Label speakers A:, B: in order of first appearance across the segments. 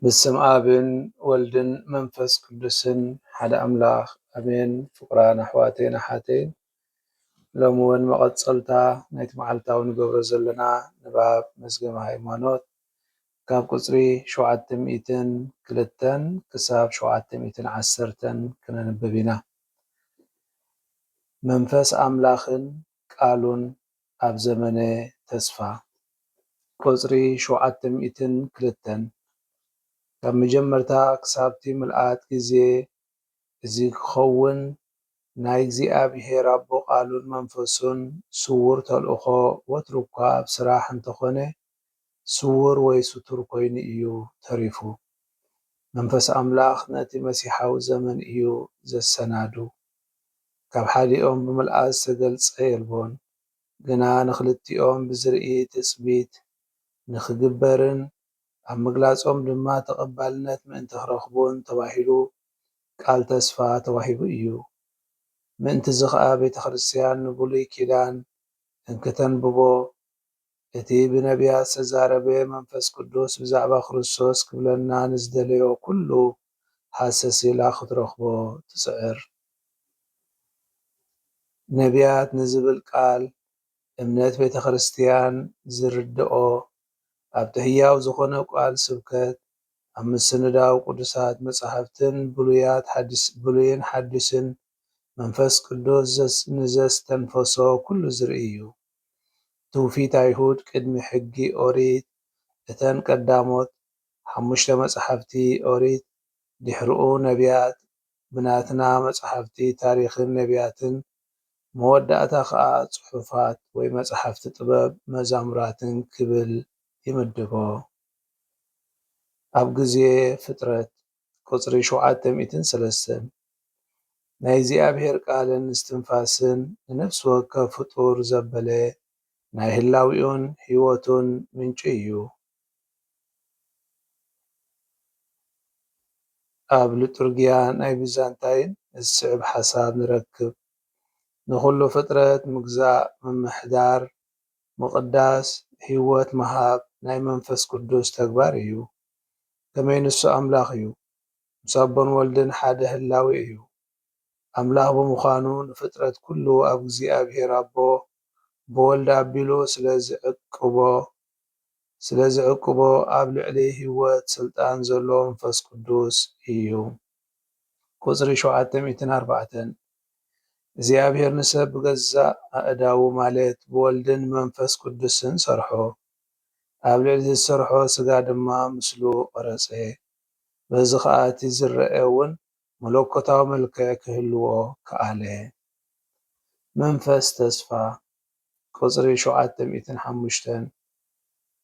A: بسم آبن ولدن منفس قدسن حدا أملاخ أمين فقران أحواتين أحاتين لومون مقتصلتا نيت معلتا ونقبر زلنا نباب مسجم هايمانوت كاب قصري شوعت مئتن كلتن كساب شوعت مئتن عسرتن كنا نببينا منفس أملاخن قالون أب زمنه تسفى قصري شوعت مئتن كلتن ካብ መጀመርታ ክሳብቲ ምልኣት ግዜ እዚ ክኸውን ናይ እግዚኣብሄር ኣቦ ቃሉን መንፈሱን ስውር ተልእኾ ወትሩ እኳ ኣብ ስራሕ እንተኾነ ስውር ወይ ስቱር ኮይኑ እዩ ተሪፉ። መንፈስ ኣምላኽ ነቲ መሲሓዊ ዘመን እዩ ዘሰናዱ። ካብ ሓዲኦም ብምልኣት ዝተገልጸ የልቦን ግና ንኽልቲኦም ብዝርኢ ትጽቢት ንኽግበርን ኣብ ምግላጾም ድማ ተቐባልነት ምእንቲ ክረኽቡን ተባሂሉ ቃል ተስፋ ተዋሂቡ እዩ። ምእንቲ እዚ ኸኣ ቤተ ክርስቲያን ንብሉይ ኪዳን እንክተንብቦ እቲ ብነቢያት ዝተዛረበ መንፈስ ቅዱስ ብዛዕባ ክርስቶስ ክብለና ንዝደለዮ ኩሉ ሃሰስ ኢላ ክትረኽቦ ትጽዕር። ነቢያት ንዝብል ቃል እምነት ቤተ ክርስቲያን ዝርድኦ ኣብቲ ሕያው ዝኾነ ቃል ስብከት ኣብ ምስንዳው ቅዱሳት መጻሕፍትን ብሉይን ሓድስን መንፈስ ቅዱስ ንዘስተንፈሶ ኩሉ ዝርኢ እዩ። ትውፊት ኣይሁድ ቅድሚ ሕጊ ኦሪት እተን ቀዳሞት 5 መጻሕፍቲ ኦሪት ድሕሪኡ ነቢያት ብናትና መጻሕፍቲ ታሪኽን ነቢያትን መወዳእታ ከዓ ጽሑፋት ወይ መጻሕፍቲ ጥበብ መዛሙራትን ክብል ይምድቦ። ኣብ ግዜ ፍጥረት ቁጽሪ 703 ናይ እግዚኣብሄር ቃልን እስትንፋስን ንነፍሲ ወከፍ ፍጡር ዘበለ ናይ ህላዊኡን ህይወቱን ምንጪ እዩ። ኣብ ሊቱርግያ ናይ ቢዛንታይን ዝስዕብ ሓሳብ ንረክብ። ንኹሉ ፍጥረት ምግዛእ ምምሕዳር ምቕዳስ ህይወት ምሃብ ናይ መንፈስ ቅዱስ ተግባር እዩ። ከመይ ንሱ ኣምላኽ እዩ፣ ምስ ኣቦን ወልድን ሓደ ህላዌ እዩ። ኣምላኽ ብምዃኑ ንፍጥረት ኩሉ ኣብ እግዚኣብሄር ኣቦ ብወልዲ ኣቢሉ ስለዝዕቅቦ ኣብ ልዕሊ ህይወት ስልጣን ዘለዎ መንፈስ ቅዱስ እዩ። ቁጽሪ 704 እግዚኣብሄር ንሰብ ብገዛእ ኣእዳዉ ማለት ብወልድን መንፈስ ቅዱስን ሰርሖ። ኣብ ልዕሊ ዝሰርሖ ስጋ ድማ ምስሉ ቀረጸ። በዚ ከዓ እቲ ዝረአ እውን መለኮታዊ መልክዕ ክህልዎ ከኣለ። መንፈስ ተስፋ ቁጽሪ 705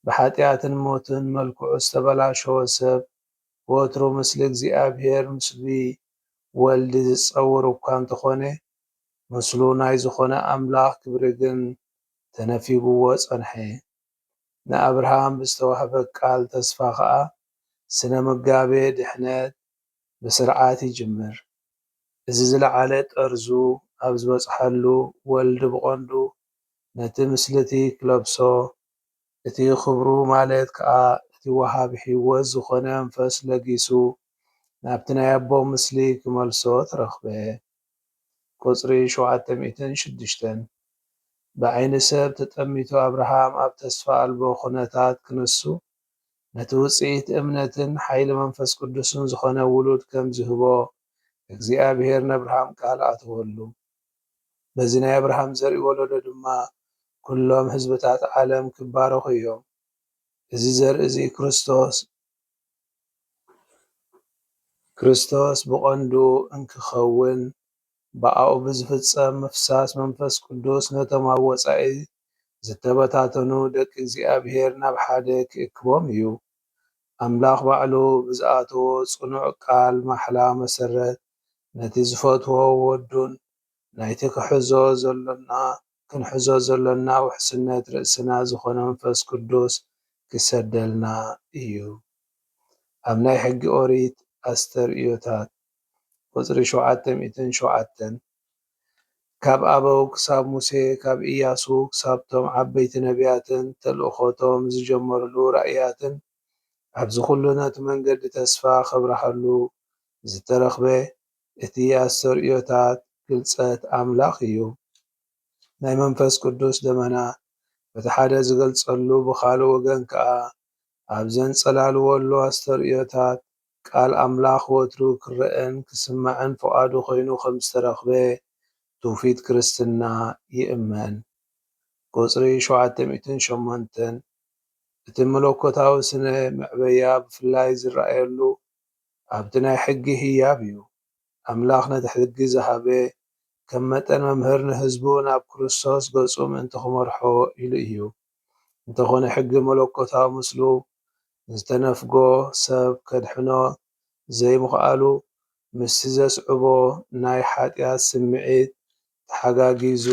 A: ብኃጢአትን ሞትን መልክዑ ዝተበላሸወ ሰብ ወትሩ ምስሊ እግዚኣብሄር ምስሊ ወልዲ ዝጸውር እኳ እንተኾነ ምስሉ ናይ ዝኾነ ኣምላኽ ክብሪ ግን ተነፊግዎ ጸንሐ። ንኣብርሃም ብዝተዋህበ ቃል ተስፋ ከዓ ስነ ምጋቤ ድሕነት ብስርዓት ይጅምር። እዚ ዝለዓለ ጠርዙ ኣብ ዝበጽሐሉ ወልዲ ብቐንዱ ነቲ ምስልቲ ክለብሶ እቲ ክብሩ ማለት ከዓ እቲ ወሃቢ ሕይወት ዝኾነ መንፈስ ለጊሱ ናብቲ ናይ ኣቦ ምስሊ ክመልሶ ተረኽበ። ቁጽሪ 706 ብዓይኒ ሰብ ተጠሚቱ ኣብርሃም ኣብ ተስፋ ኣልቦ ኩነታት ክነሱ ነቲ ውፅኢት እምነትን ሓይሊ መንፈስ ቅዱስን ዝኾነ ውሉድ ከም ዝህቦ እግዚኣብሄር ንኣብርሃም ቃል ኣተወሉ። በዚ ናይ ኣብርሃም ዘርኢ ወለዶ ድማ ኩሎም ህዝብታት ዓለም ክባረኹ እዮም። እዚ ዘርኢ እዚ ክርስቶስ ብቐንዱ እንክኸውን ብኣኡ ብዝፍጸም ምፍሳስ መንፈስ ቅዱስ ነቶም ኣብ ወጻኢ ዝተበታተኑ ደቂ እግዚኣብሄር ናብ ሓደ ክእክቦም እዩ። ኣምላኽ ባዕሉ ብዝኣተዎ ጽኑዕ ቃል ማሕላ መሰረት ነቲ ዝፈትዎ ወዱን ናይቲ ክንሕዞ ዘለና ውሕስነት ርእስና ዝኾነ መንፈስ ቅዱስ ክሰደልና እዩ። ኣብ ናይ ሕጊ ኦሪት ኣስተርእዮታት ቁጽሪ 707 ካብ ኣበው ክሳብ ሙሴ ካብ ኢያሱ ክሳብቶም ዓበይቲ ነቢያትን ተልእኾቶም ዝጀመርሉ ራእያትን ኣብዚ ኩሉ ነቲ መንገዲ ተስፋ ከብርሃሉ ዝተረኽበ እቲ ኣስተርእዮታት ግልጸት ኣምላኽ እዩ። ናይ መንፈስ ቅዱስ ደመና በቲ ሓደ ዝገልጸሉ ብኻልእ ወገን ከኣ ኣብ ዘንጸላልወሉ ኣስተርእዮታት ቃል ኣምላኽ ወትሩ ክረአን ክስማዕን ፍቓዱ ኮይኑ ከም ዝተረኽበ ትውፊት ክርስትና ይእመን። ቁጽሪ 708 እቲ መለኮታዊ ስነ መዕበያ ብፍላይ ዝረኣየሉ ኣብቲ ናይ ሕጊ ህያብ እዩ። ኣምላኽ ነቲ ሕጊ ዝሃበ ከም መጠን መምህር ንህዝቡ ናብ ክርስቶስ ገጹ ምእንቲ ክመርሖ ኢሉ እዩ። እንተኾነ ሕጊ መለኮታዊ ምስሉ ዝተነፍጎ ሰብ ከድሕኖ ዘይምኽኣሉ ምስቲ ዘስዕቦ ናይ ሓጢኣት ስምዒት ተሓጋጊዙ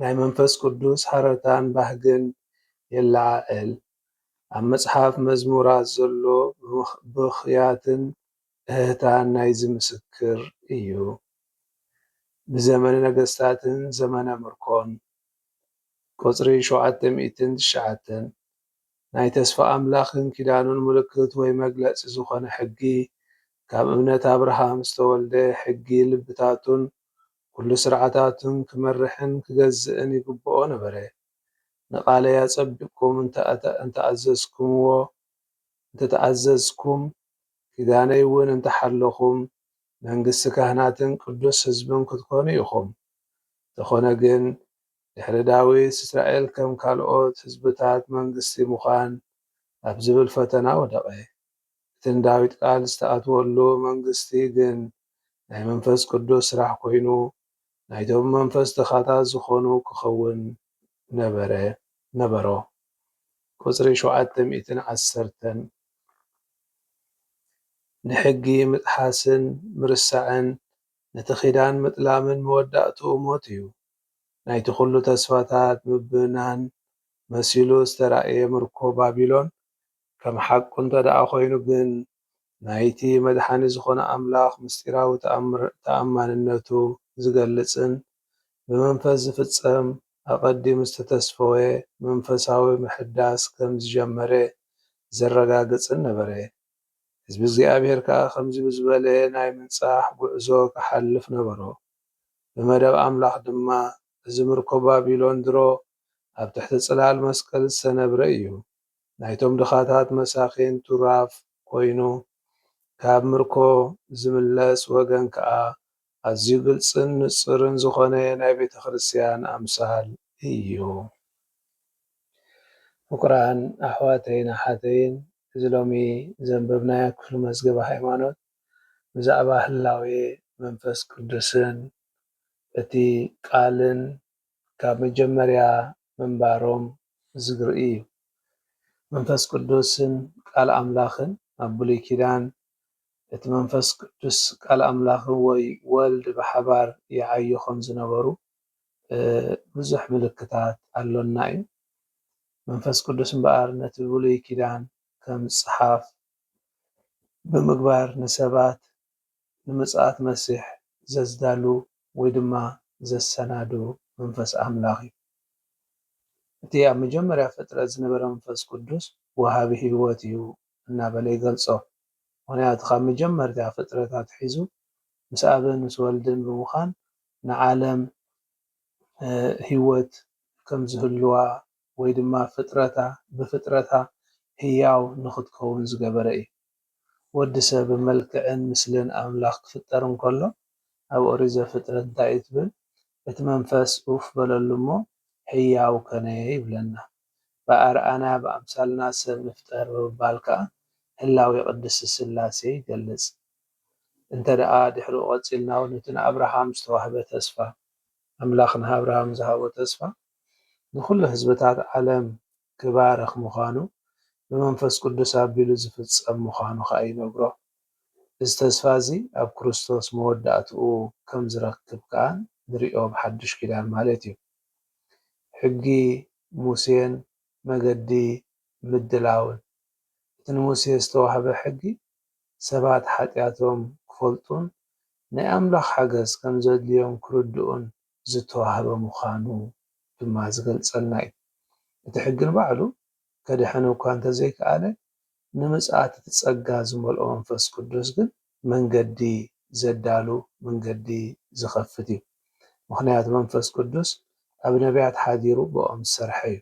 A: ናይ መንፈስ ቅዱስ ሓረታን ባህግን የለዓዕል። ኣብ መጽሓፍ መዝሙራት ዘሎ ብኽያትን እህታን ናይዚ ምስክር እዩ። ብዘመነ ነገሥታትን ዘመነ ምርኮን ቁጽሪ 709 ናይ ተስፋ ኣምላኽን ኪዳኑን ምልክት ወይ መግለጺ ዝኾነ ሕጊ ካብ እምነት ኣብርሃም ዝተወልደ ሕጊ ልብታቱን ኩሉ ስርዓታቱን ክመርሕን ክገዝእን ይግብኦ ነበረ። ንቓለይ ኣጸቢቕኩም እንተተኣዘዝኩም ኪዳነይ እውን እንተሓለኹም መንግሥቲ ካህናትን ቅዱስ ህዝብን ክትኮኑ ኢኹም። እንተኾነ ግን ድሕሪ ዳዊት እስራኤል ከም ካልኦት ህዝብታት መንግሥቲ ምዃን ኣብ ዝብል ፈተና ወደቐ። እቲ ንዳዊት ቃል ዝተኣትወሉ መንግሥቲ ግን ናይ መንፈስ ቅዱስ ስራሕ ኮይኑ ናይቶም መንፈስ ተኻታት ዝኾኑ ክኸውን ነበሮ። ቁጽሪ 710 ንሕጊ ምጥሓስን ምርሳዕን ነቲ ኺዳን ምጥላምን መወዳእትኡ ሞት እዩ። ናይቲ ኩሉ ተስፋታት ምብናን መሲሉ ዝተራእየ ምርኮ ባቢሎን ከም ሓቁ እንተደኣ ኮይኑ ግን ናይቲ መድሓኒ ዝኾነ ኣምላኽ ምስጢራዊ ተኣማንነቱ ዝገልጽን ብመንፈስ ዝፍጸም ኣቐዲሙ ዝተተስፈወ መንፈሳዊ ምሕዳስ ከም ዝጀመረ ዘረጋግጽን ነበረ። ህዝቢ እግዚኣብሔር ከዓ ከምዚ ብዝበለ ናይ ምንጻሕ ጉዕዞ ክሓልፍ ነበሮ። ብመደብ ኣምላኽ ድማ እዚ ምርኮ ባቢሎን ድሮ ኣብ ትሕቲ ጽላል መስቀል ዝተነብረ እዩ። ናይቶም ድኻታት መሳኺን ቱራፍ ኮይኑ ካብ ምርኮ ዝምለስ ወገን ከዓ ኣዝዩ ግልጽን ንጹርን ዝኾነ ናይ ቤተ ክርስቲያን ኣምሳል እዩ። ፍቁራን ኣሕዋተይን ኣሓተይን እዚ ሎሚ ዘንበብናዮ ክፍሊ መዝገበ ሃይማኖት ብዛዕባ ህላዌ መንፈስ ቅዱስን እቲ ቃልን ካብ መጀመርያ ምንባሮም ዝርኢ እዩ። መንፈስ ቅዱስን ቃል ኣምላኽን ኣብ ብሉይ ኪዳን እቲ መንፈስ ቅዱስ ቃል ኣምላኽን ወይ ወልድ ብሓባር ይዓዩ ከም ዝነበሩ ብዙሕ ምልክታት ኣሎና እዩ። መንፈስ ቅዱስ እምበኣር ነቲ ብሉይ ኪዳን ከም ጽሓፍ ብምግባር ንሰባት ንምጽኣት መሲሕ ዘዝዳሉ ወይ ድማ ዘሰናዱ መንፈስ ኣምላኽ እዩ። እቲ ኣብ መጀመርያ ፍጥረት ዝነበረ መንፈስ ቅዱስ ወሃቢ ህይወት እዩ እናበለ ይገልጾ። ምክንያቱ ካብ መጀመርታ ፍጥረታት ሒዙ ምስ ኣብን ምስ ወልድን ብምዃን ንዓለም ህይወት ከም ዝህልዋ ወይ ድማ ብፍጥረታ ህያው ንኽትከውን ዝገበረ እዩ። ወዲ ሰብ ብመልክዕን ምስልን ኣምላኽ ክፍጠር እንከሎ ኣብ ኦሪት ዘፍጥረት እንታይ እዩ ትብል? እቲ መንፈስ ኡፍ በለሉ እሞ ህያው ከነ ይብለና። ብኣርኣና ብኣምሳልና ሰብ ንፍጠር ብምባል ከዓ ህላዌ ቅድስቲ ስላሴ ይገልጽ። እንተ ደኣ ድሕሪኡ ቐፂልና እውን እቲ ንኣብርሃም ዝተዋህበ ተስፋ ኣምላኽ ንኣብርሃም ዝሃቦ ተስፋ ንኩሉ ህዝብታት ዓለም ክባረኽ ምዃኑ ብመንፈስ ቅዱስ ኣቢሉ ዝፍጸም ምዃኑ ከዓ ይነግሮ። እዚ ተስፋ እዚ ኣብ ክርስቶስ መወዳእትኡ ከም ዝረክብ ከዓ ንሪኦ ብሓድሽ ኪዳን ማለት እዩ። ሕጊ ሙሴን መገዲ ምድላውን እቲ ንሙሴ ዝተዋህበ ሕጊ ሰባት ሓጢኣቶም ክፈልጡን ናይ ኣምላኽ ሓገዝ ከም ዘድልዮም ክርድኡን ዝተዋህበ ምዃኑ ድማ ዝገልጸልና እዩ። እቲ ሕጊ ንባዕሉ ከድሕን እኳ እንተዘይከኣለ ንምጽኣት እቲ ጸጋ ዝመልኦ መንፈስ ቅዱስ ግን መንገዲ ዘዳሉ መንገዲ ዝኸፍት እዩ። ምክንያቱ መንፈስ ቅዱስ ኣብ ነቢያት ሓዲሩ ብኦም ዝሰርሐ እዩ።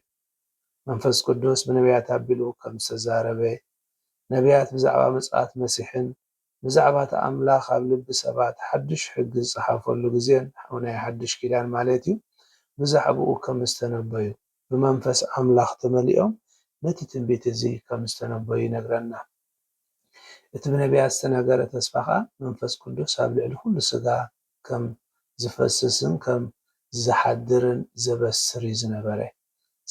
A: መንፈስ ቅዱስ ብነቢያት ኣቢሉ ከም ዝተዛረበ ነቢያት ብዛዕባ ምጽኣት መሲሕን ብዛዕባ እቲ ኣምላኽ ኣብ ልቢ ሰባት ሓድሽ ሕጊ ዝፀሓፈሉ ግዜን ናይ ሓድሽ ኪዳን ማለት እዩ ብዛዕባኡ ከም ዝተነበዩ ብመንፈስ ኣምላኽ ተመሊኦም ነቲ ትንቢት እዚ ከም ዝተነበዩ ይነግረና። እቲ ብነቢያት ዝተነገረ ተስፋ ከዓ መንፈስ ቅዱስ ኣብ ልዕሊ ኩሉ ስጋ ከም ዝፈስስን ከም ዝሓድርን ዘበስር እዩ ዝነበረ።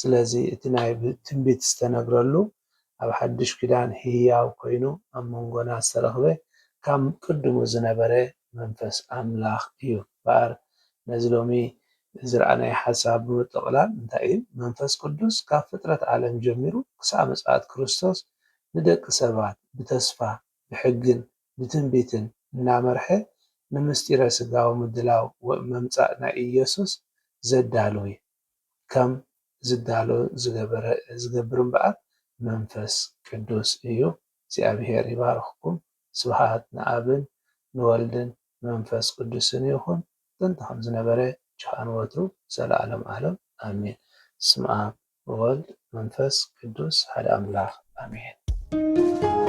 A: ስለዚ እቲ ናይ ትንቢት ዝተነግረሉ ኣብ ሓድሽ ኪዳን ህያው ኮይኑ ኣብ መንጎና ዝተረኽበ ካብ ቅድሙ ዝነበረ መንፈስ ኣምላኽ እዩ እምበር ነዚ ሎሚ ዝረኣናይ ሓሳብ ብምጥቕላል እንታይ እዩ መንፈስ ቅዱስ ካብ ፍጥረት ዓለም ጀሚሩ ክሳብ ምጽኣት ክርስቶስ ንደቂ ሰባት ብተስፋ ብሕግን ብትንቢትን እናመርሐ ንምስጢረ ስጋዊ ምድላው መምጻእ ናይ ኢየሱስ ዘዳሉ እዩ። ከም ዝዳሎ ዝገብር እምበኣር መንፈስ ቅዱስ እዩ። እግዚኣብሔር ይባርኽኩም። ስብሓት ንኣብን ንወልድን መንፈስ ቅዱስን ይኹን ጥንቲ ከም ዝነበረ ጅኻን ወትሩ ዘለዓለም ዓለም ኣሜን። ስም ኣብ ወወልድ መንፈስ ቅዱስ ሓደ ኣምላኽ ኣሜን።